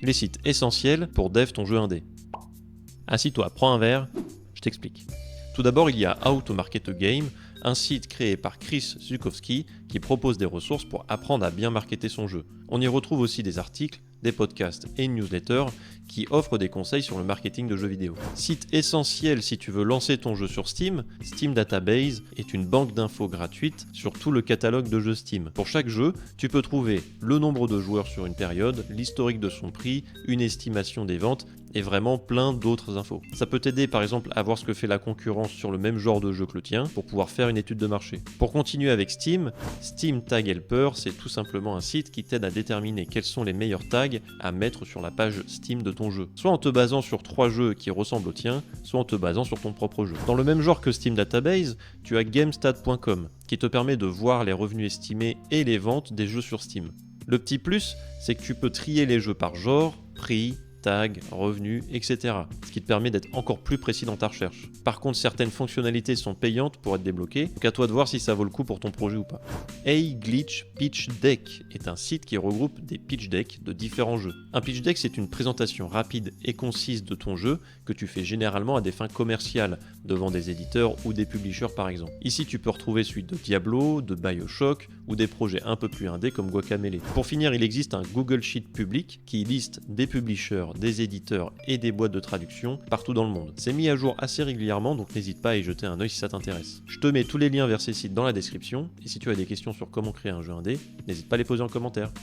Les sites essentiels pour dev ton jeu indé. Assis-toi, prends un verre, je t'explique. Tout d'abord, il y a How to Market a Game, un site créé par Chris Zukowski qui propose des ressources pour apprendre à bien marketer son jeu. On y retrouve aussi des articles, des podcasts et une newsletter qui offrent des conseils sur le marketing de jeux vidéo. Site essentiel si tu veux lancer ton jeu sur Steam, Steam Database est une banque d'infos gratuite sur tout le catalogue de jeux Steam. Pour chaque jeu, tu peux trouver le nombre de joueurs sur une période, l'historique de son prix, une estimation des ventes et vraiment plein d'autres infos. Ça peut t'aider par exemple à voir ce que fait la concurrence sur le même genre de jeu que le tien pour pouvoir faire une étude de marché. Pour continuer avec Steam, Steam Tag Helper, c'est tout simplement un site qui t'aide à déterminer quels sont les meilleurs tags à mettre sur la page Steam de ton jeu, soit en te basant sur 3 jeux qui ressemblent au tien, soit en te basant sur ton propre jeu. Dans le même genre que Steam Database, tu as GameStat.com qui te permet de voir les revenus estimés et les ventes des jeux sur Steam. Le petit plus, c'est que tu peux trier les jeux par genre, prix, tags, revenus, etc. Ce qui te permet d'être encore plus précis dans ta recherche. Par contre, certaines fonctionnalités sont payantes pour être débloquées, donc à toi de voir si ça vaut le coup pour ton projet ou pas. Glitch Pitch Deck est un site qui regroupe des pitch decks de différents jeux. Un pitch deck, c'est une présentation rapide et concise de ton jeu que tu fais généralement à des fins commerciales, devant des éditeurs ou des publishers par exemple. Ici, tu peux retrouver celui de Diablo, de BioShock ou des projets un peu plus indés comme Guacamelee. Pour finir, il existe un Google Sheet public qui liste des publishers, des éditeurs et des boîtes de traduction partout dans le monde. C'est mis à jour assez régulièrement, donc n'hésite pas à y jeter un œil si ça t'intéresse. Je te mets tous les liens vers ces sites dans la description, et si tu as des questions sur comment créer un jeu indé, n'hésite pas à les poser en commentaire.